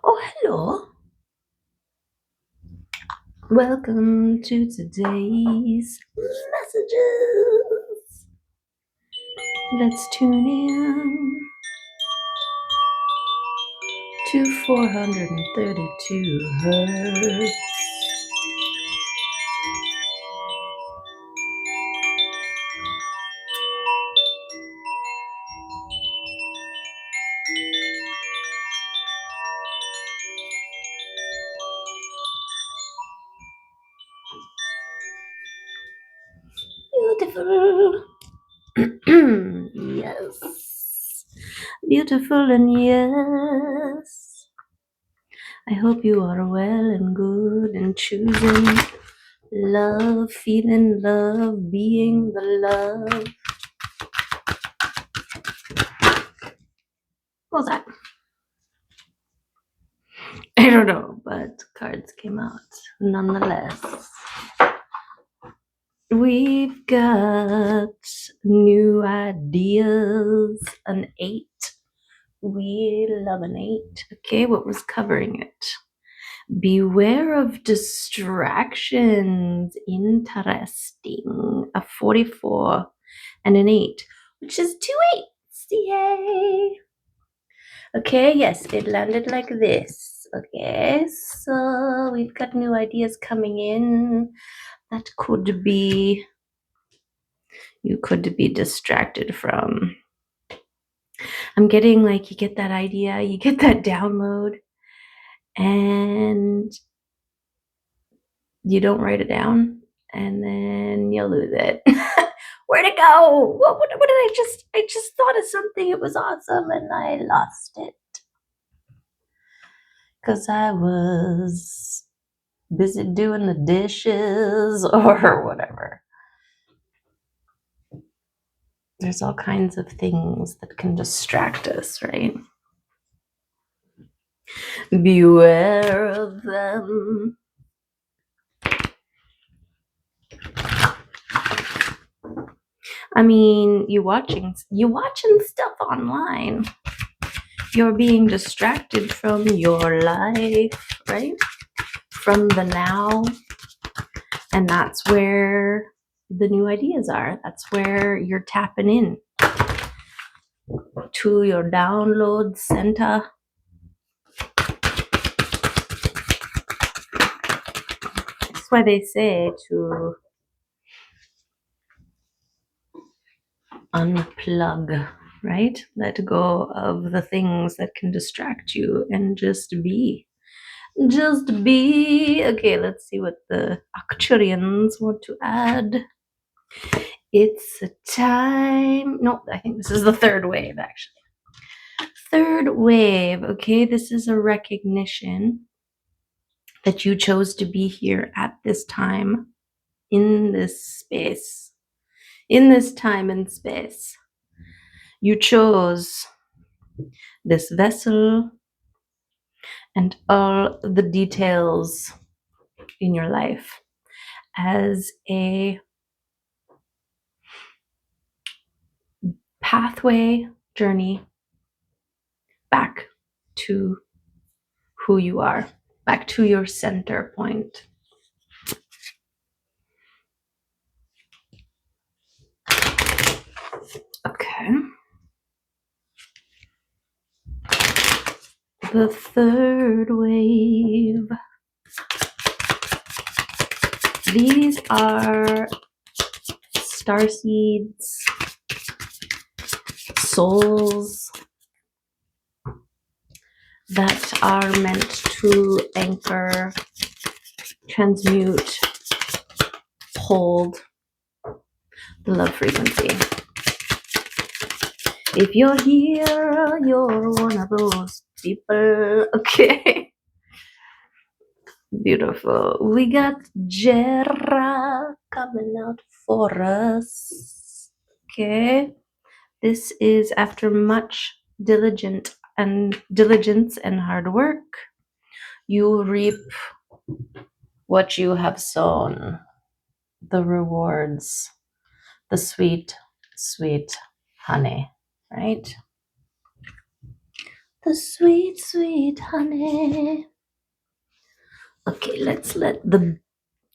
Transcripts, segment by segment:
Oh, hello. Welcome to today's messages. Let's tune in to 432 hertz. Beautiful. Yes. Beautiful and yes. I hope you are well and good and choosing love, feeling love, being the love. What was that? I don't know, but cards came out nonetheless. We've got new ideas, an 8. We love an 8. Okay, what was covering it? Beware of distractions. Interesting. A 44 and an 8, which is 2 8s. Yay. Okay, yes, it landed like this. Okay, so we've got new ideas coming in. That could be, you could be distracted from. I'm getting like, you get that idea, you get that download, and you don't write it down, and then you lose it. Where'd it go? What did I just thought of something, it was awesome, and I lost it. Because I was busy doing the dishes or whatever. There's all kinds of things that can distract us, right? Beware of them. I mean, you watching stuff online. You're being distracted from your life, right? From the now. And that's where the new ideas are. That's where you're tapping in to your download center. That's why they say to unplug, right? Let go of the things that can distract you and just be. Just be. Okay, let's see what the Arcturians want to add. It's a time. No, I think this is the third wave, actually. Third wave. Okay, this is a recognition that you chose to be here at this time, in this space, in this time and space. You chose this vessel and all the details in your life as a pathway journey back to who you are, back to your center point. Okay. The third wave. These are starseeds, souls that are meant to anchor, transmute, hold the love frequency. If you're here, you're one of those people. Okay. Beautiful. We got Jera coming out for us. Okay. This is after much diligence and hard work. You reap what you have sown. The rewards. The sweet, sweet honey, right? The sweet, sweet honey. Okay, let's let the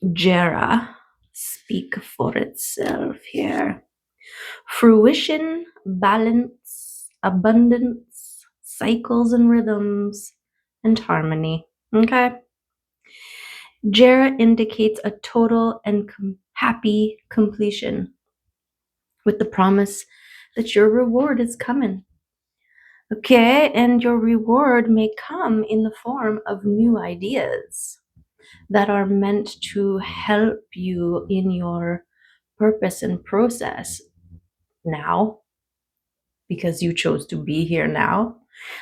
Jera speak for itself here. Fruition, balance, abundance, cycles and rhythms, and harmony. Okay? Jera indicates a total and happy completion with the promise that your reward is coming. Okay? And your reward may come in the form of new ideas that are meant to help you in your purpose and process now, because you chose to be here now.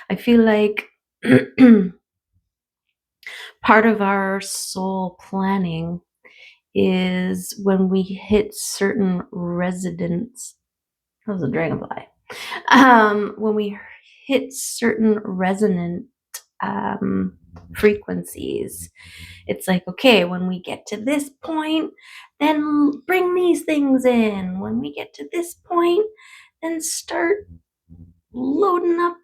I feel like part of our soul planning is when we hit certain resonance. That was a dragonfly. When we hit certain resonant frequencies, it's like, okay, when we get to this point, then bring these things in. When we get to this point, then start loading up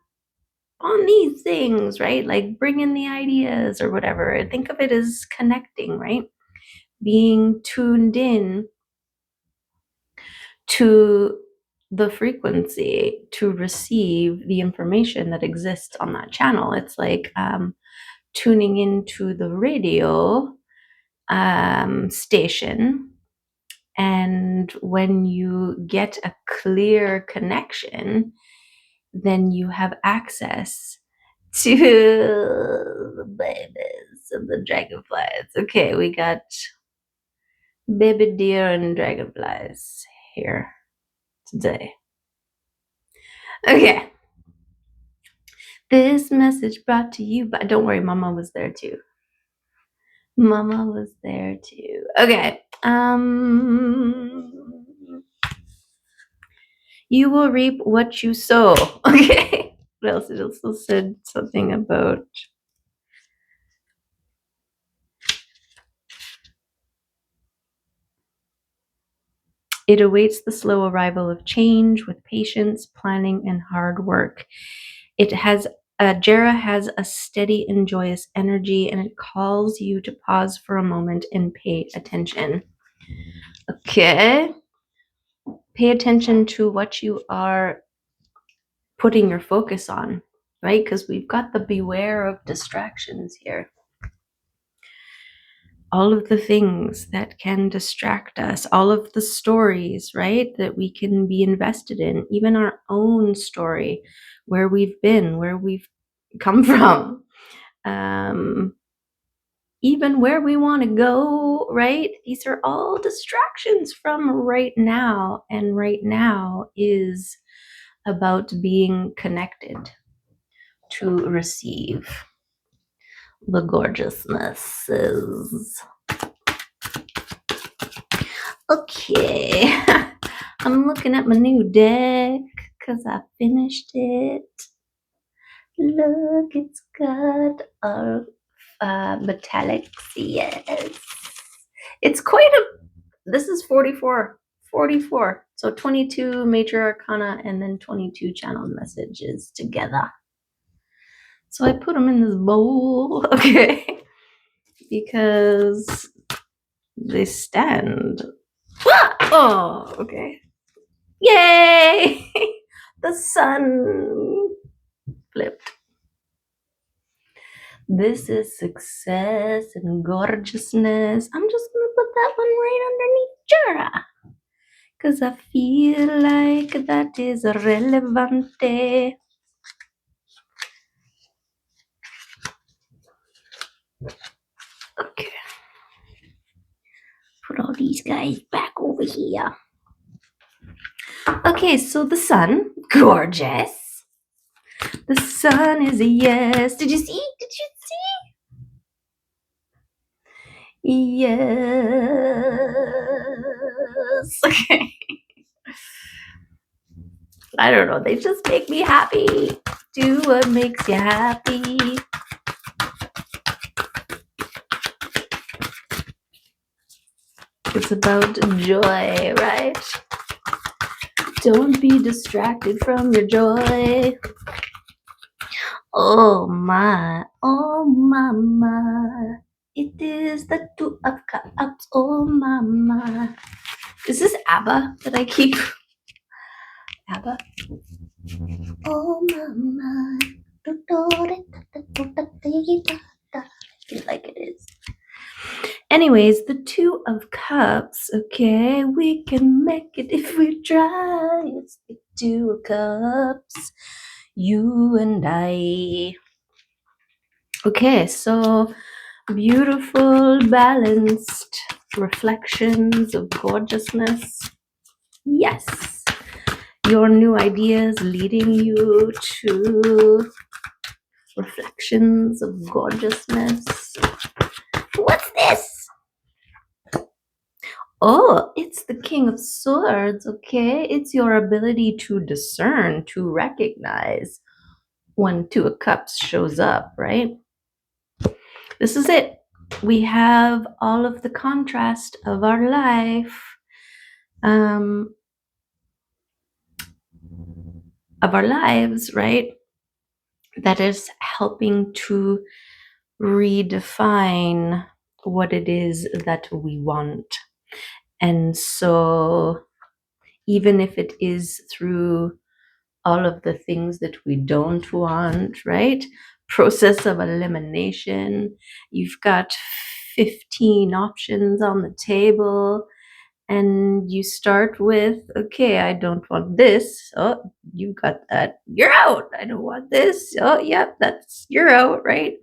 on these things, right? Like bring in the ideas or whatever. Think of it as connecting, right? Being tuned in to the frequency to receive the information that exists on that channel. It's like tuning into the radio station, and when you get a clear connection, then you have access to the babies and the dragonflies. Okay, we got baby deer and dragonflies here today. Okay. This message brought to you by, don't worry, Mama was there too. Mama was there too. Okay. You will reap what you sow. Okay. What else? It also said something about it awaits the slow arrival of change with patience, planning, and hard work. It has Jera has a steady and joyous energy, and it calls you to pause for a moment and pay attention. Okay. Pay attention to what you are putting your focus on, right? Because we've got the beware of distractions here. All of the things that can distract us, all of the stories, right, that we can be invested in, even our own story, where we've been, where we've come from, even where we want to go, right? These are all distractions from right now, and right now is about being connected to receive the gorgeousnesses. Okay, I'm looking at my new deck because I finished it. Look, it's got our metallics. Yes, it's quite a. This is 44. So 22 major arcana and then 22 channeled messages together. So I put them in this bowl, okay, because they stand. Oh, okay. Yay! The sun flipped. This is success and gorgeousness. I'm just gonna put that one right underneath Jura, because I feel like that is relevant. Okay. Put all these guys back over here. Okay, so the sun, gorgeous. The sun is a yes. Did you see? Did you see? Yes. Okay. I don't know. They just make me happy. Do what makes you happy. It's about joy, right? Don't be distracted from your joy. Oh my, my. It is the two of cups, oh my. Is this ABBA that I keep? ABBA? Oh my. I feel like it is. Anyways, the two of cups, okay, we can make it if we try. It's the two of cups, you and I. Okay, so beautiful, balanced reflections of gorgeousness. Yes, your new ideas leading you to reflections of gorgeousness. What's this? Oh, it's the King of Swords, okay? It's your ability to discern, to recognize when Two of Cups shows up, right? This is it. We have all of the contrast of our life, of our lives, right? That is helping to redefine what it is that we want. And so, even if it is through all of the things that we don't want, right? Process of elimination. You've got 15 options on the table, and you start with, okay, I don't want this. Oh, you got that. You're out. I don't want this. Oh, yep, that's you're out, right?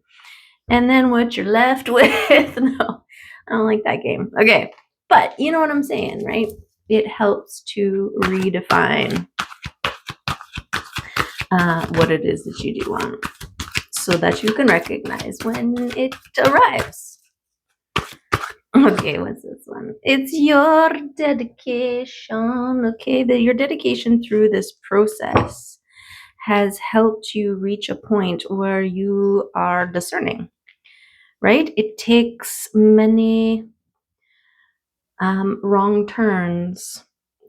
And then what you're left with, no, I don't like that game. Okay, but you know what I'm saying, right? It helps to redefine what it is that you do want so that you can recognize when it arrives. Okay, what's this one? It's your dedication. Okay, your dedication through this process has helped you reach a point where you are discerning, right? It takes many wrong turns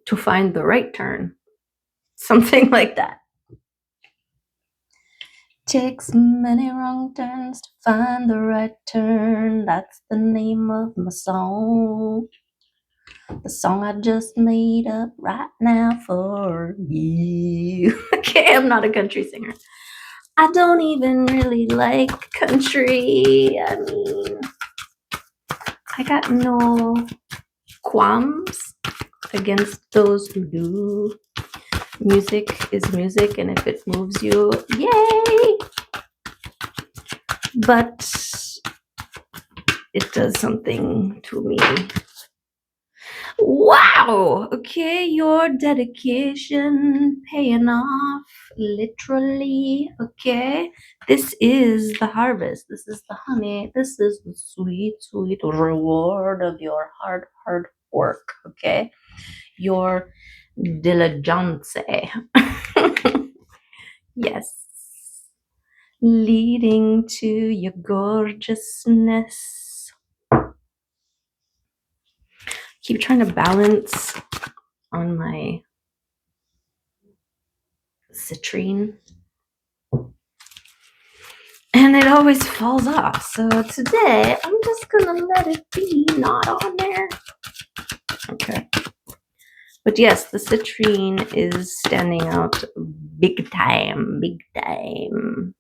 to find the right turn, something like that. Takes many wrong turns to find the right turn. That's the name of my song. The song I just made up right now for you. Okay, I'm not a country singer. I don't even really like country. I mean, I got no qualms against those who do. Music is music, and if it moves you, yay! But it does something to me. Wow! Okay, your dedication paying off, literally. Okay, this is the harvest. This is the honey. This is the sweet, sweet reward of your hard, hard work. Okay, your diligence. Yes, leading to your gorgeousness. Keep trying to balance on my citrine, and it always falls off. So today I'm just gonna let it be not on there. Okay. But yes, the citrine is standing out big time, big time.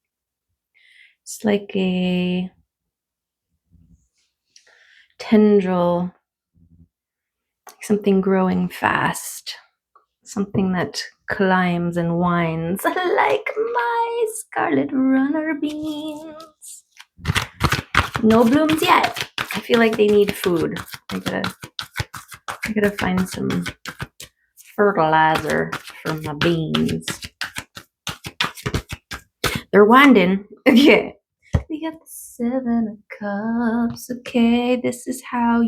It's like a tendril, something growing fast, something that climbs and winds like my scarlet runner beans. No blooms yet. I feel like they need food. I gotta find some fertilizer for my beans. They're winding. Okay. We got the 7 of cups. Okay. This is how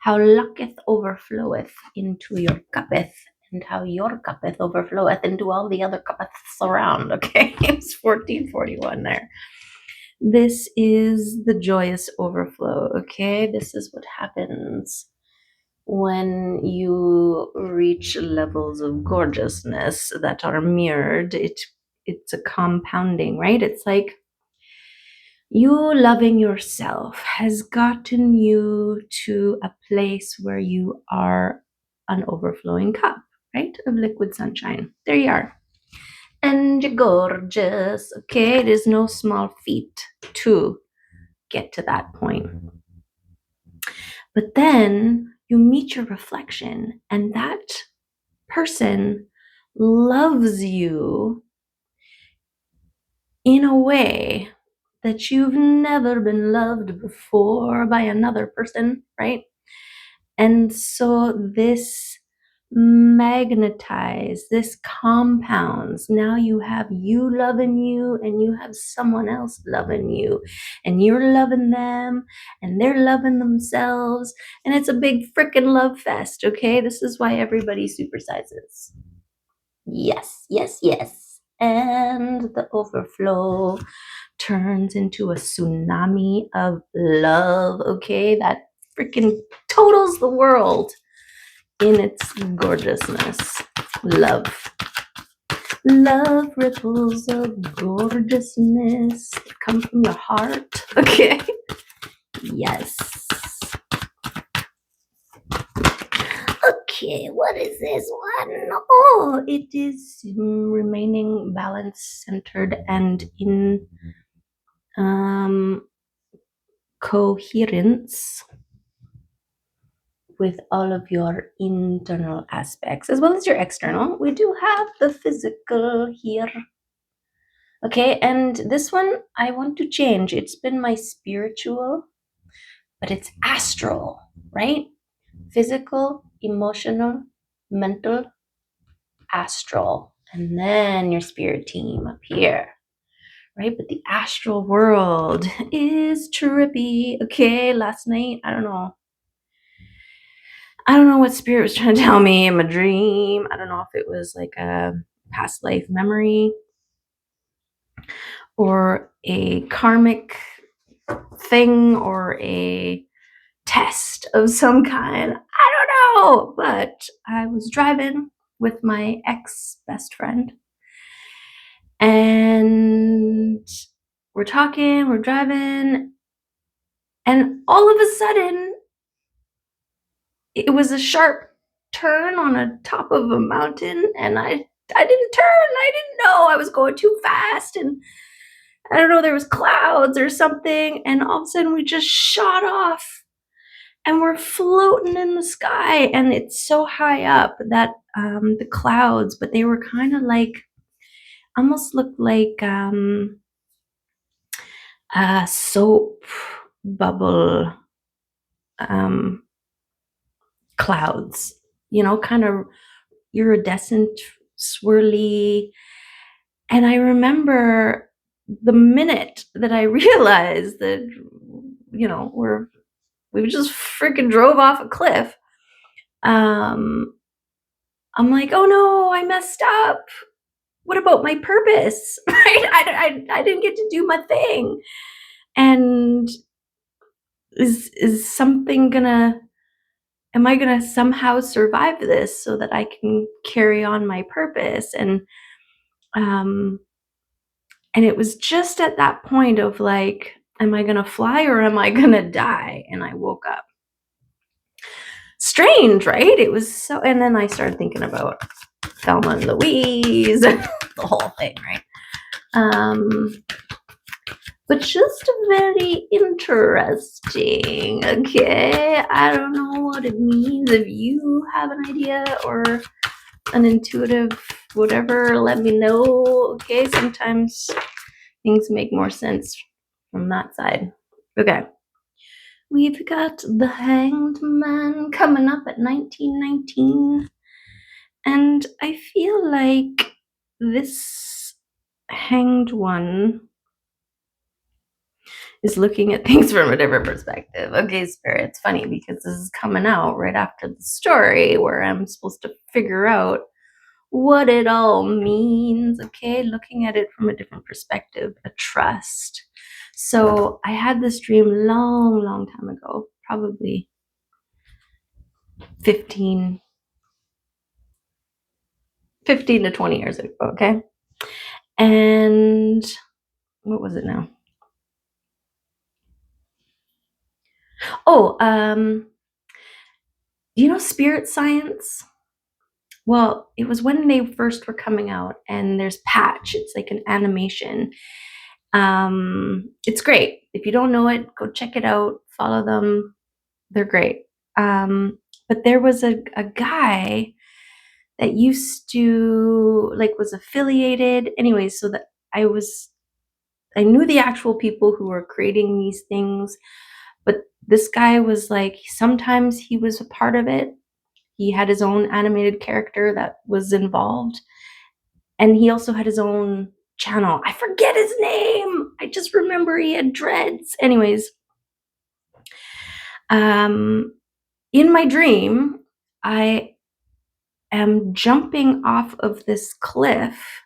lucketh overfloweth into your cuppeth, and how your cuppeth overfloweth into all the other cuppeths around. Okay. It's 1441 there. This is the joyous overflow. Okay. This is what happens when you reach levels of gorgeousness that are mirrored. It it's a compounding, right? It's like you loving yourself has gotten you to a place where you are an overflowing cup, right? Of liquid sunshine. There you are. And you're gorgeous, okay? It is no small feat to get to that point. But then you meet your reflection, and that person loves you in a way that you've never been loved before by another person, right? And so this magnetizes, this compounds. Now you have you loving you, and you have someone else loving you, and you're loving them, and they're loving themselves, and it's a big freaking love fest, okay? This is why everybody supersizes. Yes, yes, yes. And the overflow turns into a tsunami of love, okay? That freaking totals the world in its gorgeousness. Love. Love ripples of gorgeousness that come from your heart, okay? Yes. Okay, what is this one? Oh, it is remaining balanced, centered, and in coherence with all of your internal aspects as well as your external. We do have the physical here. Okay, and this one I want to change. It's been my spiritual, but it's astral, right? Physical, emotional, mental, astral, and then your spirit team up here, right? But the astral world is trippy. Okay, last night, I don't know what spirit was trying to tell me in my dream. I don't know if it was like a past life memory or a karmic thing or a test of some kind. I don't know. But I was driving with my ex best friend, and we're talking, we're driving, and all of a sudden, it was a sharp turn on a top of a mountain, and I didn't turn. I didn't know I was going too fast, and I don't know, there was clouds or something, and all of a sudden we just shot off, and we're floating in the sky, and it's so high up that the clouds, but they were kind of like, almost looked like soap bubble clouds, kind of iridescent, swirly. And I remember the minute that I realized that, we just freaking drove off a cliff. I'm like, oh no, I messed up. What about my purpose? Right? I didn't get to do my thing. And is something am I gonna somehow survive this so that I can carry on my purpose? And it was just at that point of like, am I gonna fly or am I gonna die? And I woke up. Strange, right? It was so, and then I started thinking about Thelma and Louise, the whole thing, right? But just very interesting, okay? I don't know what it means. If you have an idea or an intuitive whatever, let me know, okay? Sometimes things make more sense from that side. Okay. We've got the Hanged Man coming up at 1919. And I feel like this hanged one is looking at things from a different perspective. Okay, Spirit, it's funny because this is coming out right after the story where I'm supposed to figure out what it all means, okay? Looking at it from a different perspective, a trust. So I had this dream long time ago, probably 15 to 20 years ago, okay? And what was it now? Oh, you know spirit science? Well, it was when they first were coming out, and there's Patch. It's like an animation. It's great. If you don't know it, go check it out. Follow them. They're great. But there was a guy that used to like was affiliated. Anyways, so that I knew the actual people who were creating these things, but this guy was like sometimes he was a part of it. He had his own animated character that was involved, and he also had his own channel. I forget his name. I just remember he had dreads. Anyways, in my dream, I am jumping off of this cliff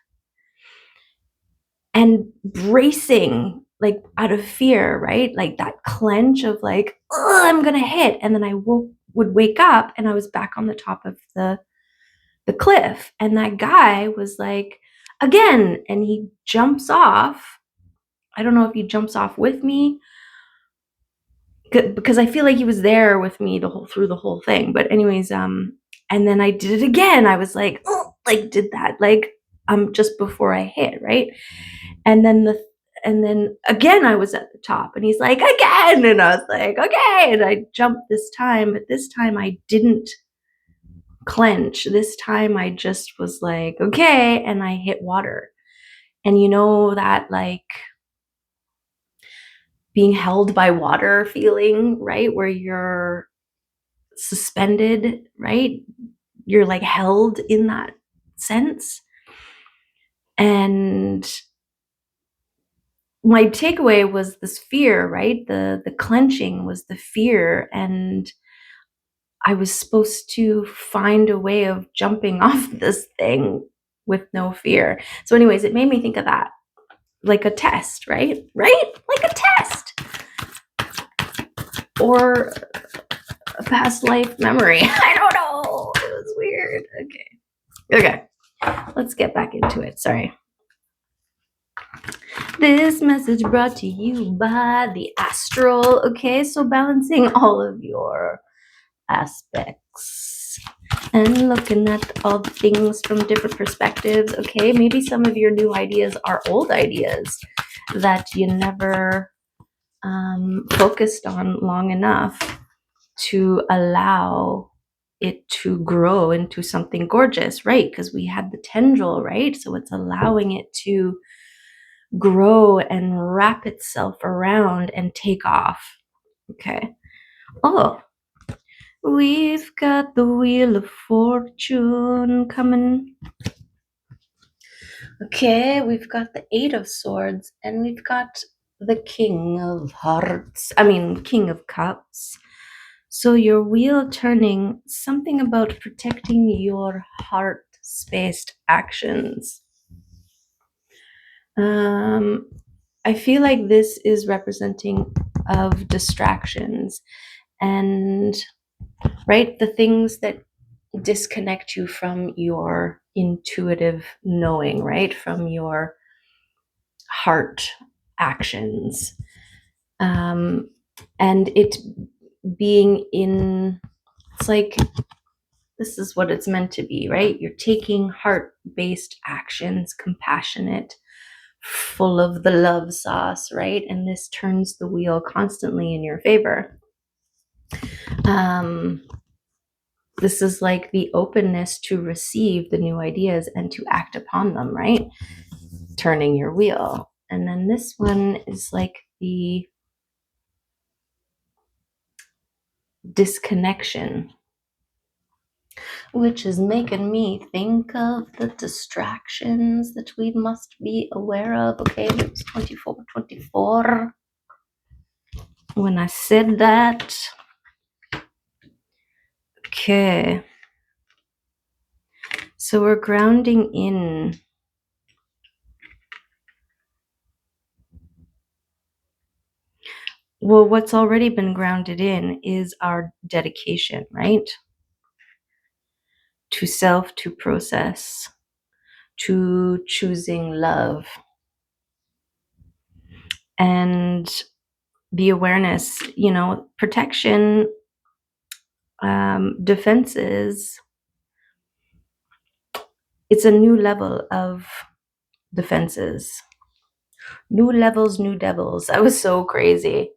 and bracing like out of fear, right? Like that clench of like, oh, I'm gonna hit. And then I would wake up and I was back on the top of the cliff. And that guy was like, again, and he jumps off. I don't know if he jumps off with me because I feel like he was there with me through the whole thing. But anyways, and then I did it again. I was like, oh, like did that like just before I hit, right? And then again I was at the top and he's like, again, and I was like, okay, and I jumped this time, but this time I didn't clench. This time I just was like, okay, and I hit water. And you know that like being held by water feeling, right? Where you're suspended, right? You're like held in that sense. And my takeaway was this fear, right? The clenching was the fear, and I was supposed to find a way of jumping off this thing with no fear. So anyways, it made me think of that. Like a test, right? Right? Like a test. Or a past life memory. I don't know. It was weird. Okay. Let's get back into it. Sorry. This message brought to you by the astral. Okay, so balancing all of your aspects and looking at all the things from different perspectives. Okay, maybe some of your new ideas are old ideas that you never focused on long enough to allow it to grow into something gorgeous, right? Because we had the tendril, right? So it's allowing it to grow and wrap itself around and take off. Okay. Oh, we've got the Wheel of Fortune coming. Okay, we've got the Eight of Swords, and we've got the King of Hearts. King of Cups. So your wheel turning, something about protecting your heart-spaced actions. I feel like this is representing of distractions and, right, the things that disconnect you from your intuitive knowing, right, from your heart actions. And it being in, it's like, this is what it's meant to be, right? You're taking heart-based actions, compassionate, full of the love sauce, right? And this turns the wheel constantly in your favor. This is like the openness to receive the new ideas and to act upon them, right? Turning your wheel. And then this one is like the disconnection, which is making me think of the distractions that we must be aware of. Okay, it was 24 when I said that. Okay. So we're grounding in. Well, what's already been grounded in is our dedication, right? To self, to process, to choosing love. And the awareness, protection, defenses, it's a new level of defenses. New levels, new devils. That was so crazy.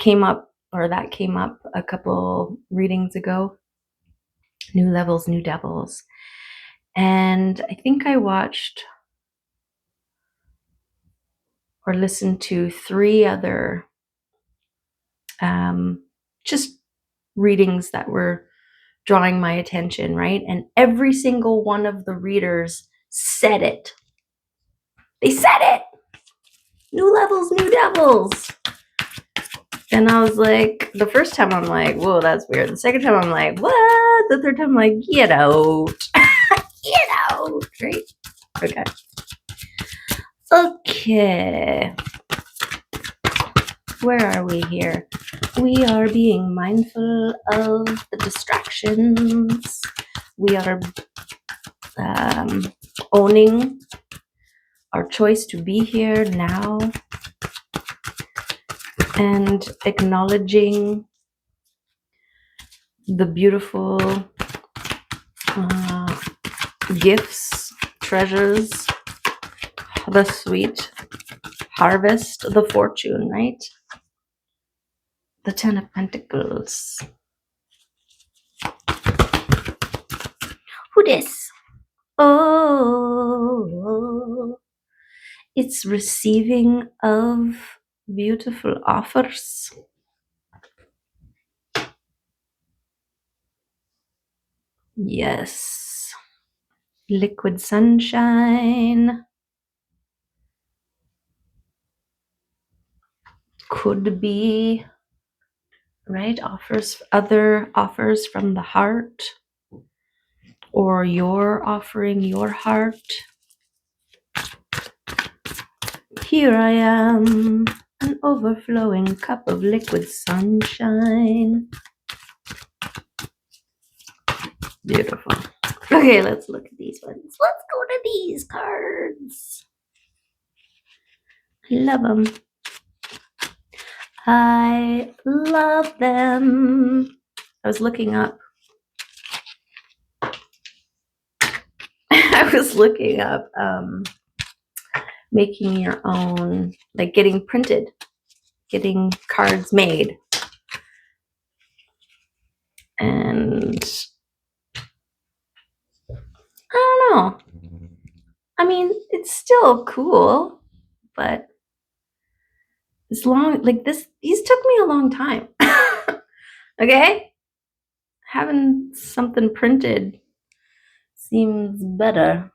That came up a couple readings ago. New levels, new devils. And I think I watched or listened to 3 other just readings that were drawing my attention, right? And every single one of the readers said it. They said it. New levels, new devils. And I was like, the first time I'm like, whoa, that's weird. The second time I'm like, what? The third time I'm like, get out. Get out, right? Okay. Okay. Where are we here? We are being mindful of the distractions. We are owning our choice to be here now and acknowledging the beautiful gifts, treasures, the sweet harvest, the fortune, right? The 10 of Pentacles. Who this? Oh, it's receiving of beautiful offers. Yes. Liquid sunshine. Could be, right? Other offers from the heart, or you're offering your heart. Here I am, an overflowing cup of liquid sunshine. Beautiful. Okay, let's look at these ones. Let's go to these cards. I love them. I love them. I was looking up. Making your own, like getting cards made. And I don't know. I mean, it's still cool, but these took me a long time. Okay? Having something printed seems better,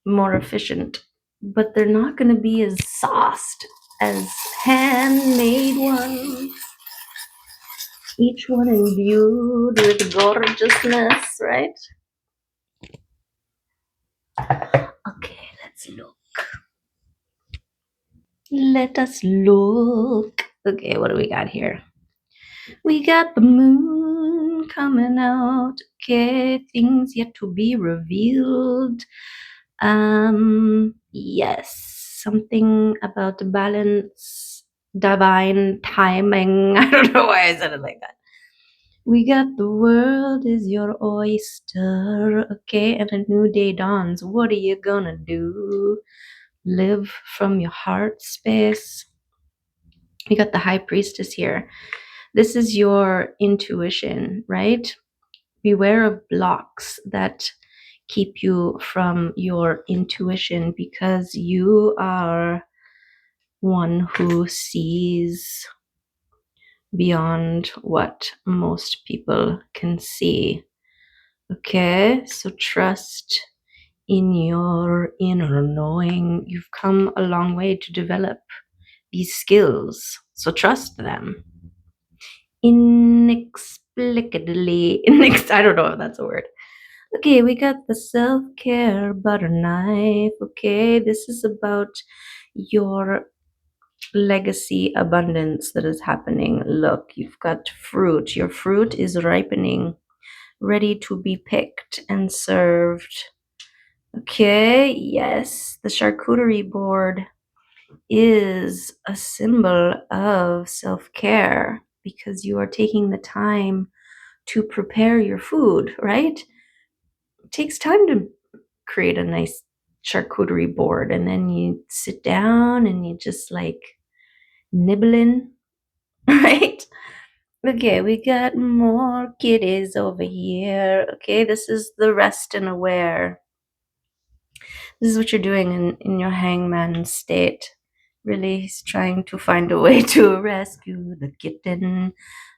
more efficient, but they're not going to be as sauced as handmade ones. Each one imbued with gorgeousness, right? Okay, let's look. Let us look. Okay, what do we got here? We got the moon coming out. Okay, things yet to be revealed. Yes, something about balance, divine timing. I don't know why I said it like that. We got the world is your oyster. Okay, and a new day dawns. What are you gonna do? Live from your heart space. We got the high priestess here. This is your intuition, right? Beware of blocks that keep you from your intuition, because you are one who sees beyond what most people can see. Okay, so trust in your inner knowing. You've come a long way to develop these skills, so trust them. Inexplicably, I don't know if that's a word. Okay, we got the self-care butter knife. Okay, this is about your legacy abundance that is happening. Look, you've got fruit. Your fruit is ripening, ready to be picked and served. Okay, yes, the charcuterie board is a symbol of self-care because you are taking the time to prepare your food, right? It takes time to create a nice charcuterie board, and then you sit down and you just like nibbling, right? Okay, we got more kitties over here. Okay, this is the rest and aware. This is what you're doing in your hangman state. Really, he's trying to find a way to rescue the kitten.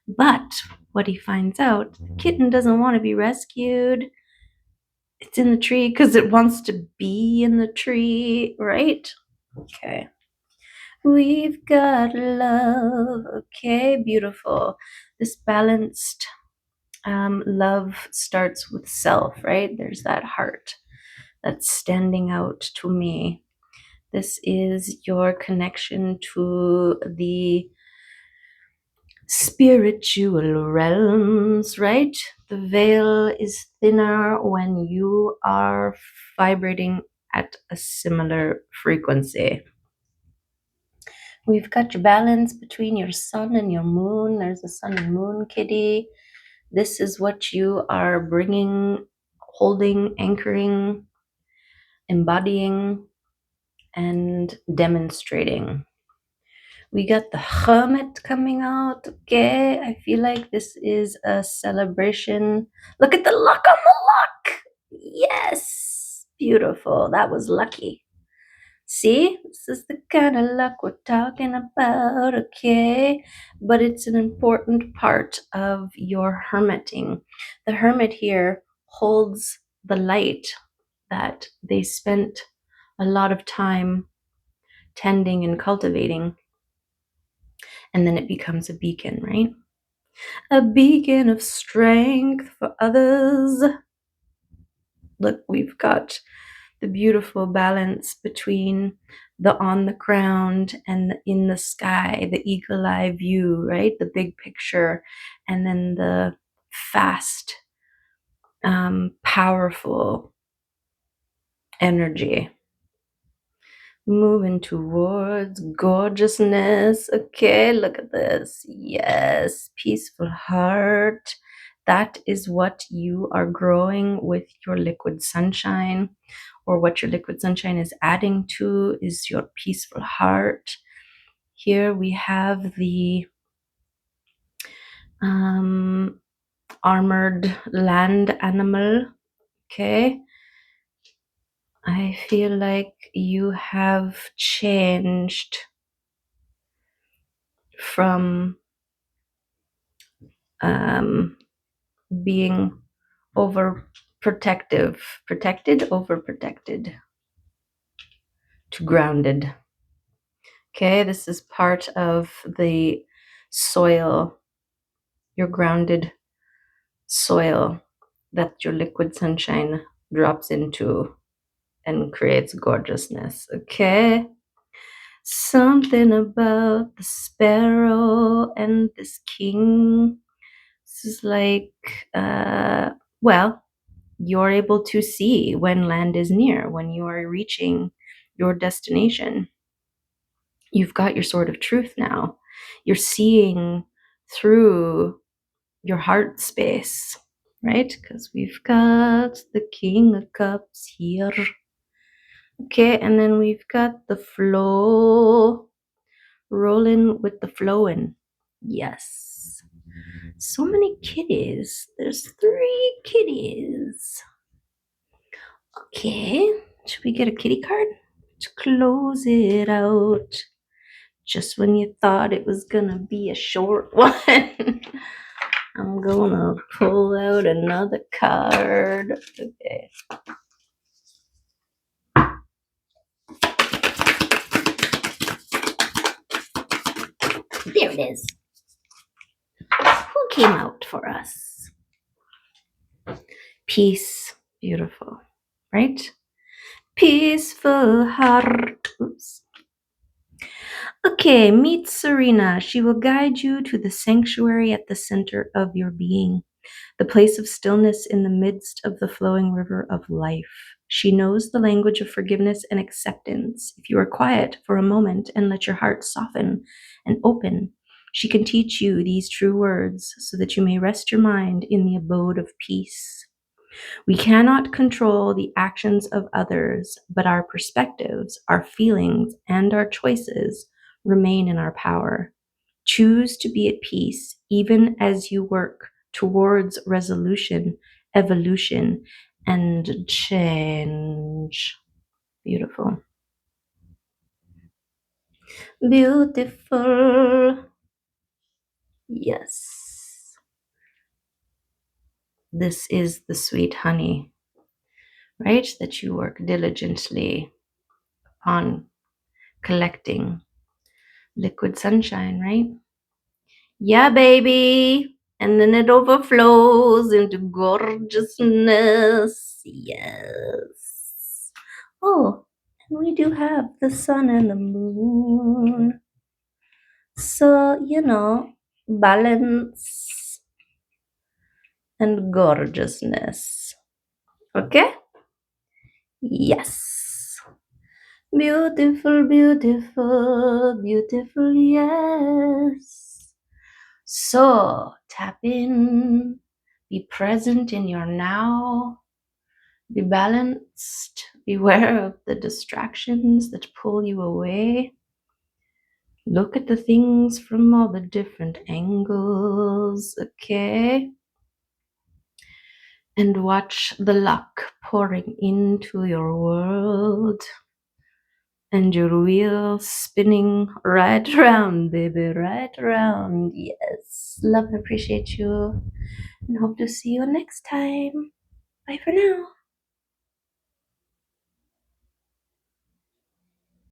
But what he finds out, the kitten doesn't want to be rescued. It's in the tree because it wants to be in the tree, right? Okay. We've got love. Okay, beautiful. This balanced love starts with self, right? There's that heart that's standing out to me. This is your connection to the spiritual realms, right? The veil is thinner when you are vibrating at a similar frequency. We've got your balance between your sun and your moon. There's a sun and moon kitty. This is what you are bringing, holding, anchoring, embodying, and demonstrating. We got the hermit coming out. Okay, I feel like this is a celebration. Look at the luck on the luck. Yes, beautiful. That was lucky. See, this is the kind of luck we're talking about, okay? But it's an important part of your hermiting. The hermit here holds the light that they spent a lot of time tending and cultivating, and then it becomes a beacon, right? A beacon of strength for others. Look, we've got the beautiful balance between the on the ground and the in the sky, the eagle eye view, right? The big picture, and then the fast, powerful energy. Moving towards gorgeousness. Okay, look at this. Yes, peaceful heart. That is what you are growing with your liquid sunshine, or what your liquid sunshine is adding to is your peaceful heart. Here we have the armored land animal. Okay. I feel like you have changed from being overprotected to grounded. Okay, this is part of the soil, your grounded soil that your liquid sunshine drops into and creates gorgeousness. Okay, something about the sparrow and this king. This is like, well, you're able to see when land is near, when you are reaching your destination. You've got your sword of truth now. You're seeing through your heart space, right? Because we've got the King of Cups here. Okay, and then we've got the flow, rolling with the flowing. Yes. So many kitties. There's 3 kitties. Okay, should we get a kitty card to close it out? Just when you thought it was gonna be a short one, I'm gonna pull out another card. Okay. There it is. Who came out for us? Peace. Beautiful. Right? Peaceful heart. Oops. Okay, meet Serena. She will guide you to the sanctuary at the center of your being, the place of stillness in the midst of the flowing river of life. She knows the language of forgiveness and acceptance. If you are quiet for a moment and let your heart soften and open, she can teach you these true words so that you may rest your mind in the abode of peace. We cannot control the actions of others, but our perspectives, our feelings, and our choices remain in our power. Choose to be at peace even as you work towards resolution, evolution, and change. Beautiful. Beautiful. Yes. This is the sweet honey, right? That you work diligently on collecting. Liquid sunshine, right? Yeah, baby. And then it overflows into gorgeousness. Yes. Oh, and we do have the sun and the moon. So, balance and gorgeousness. Okay? Yes. Beautiful, beautiful, beautiful, yes. So tap in, be present in your now, be balanced, beware of the distractions that pull you away. Look at the things from all the different angles, okay? And watch the luck pouring into your world. And your wheel spinning right around, baby, right around. Yes. Love and appreciate you. And hope to see you next time. Bye for now.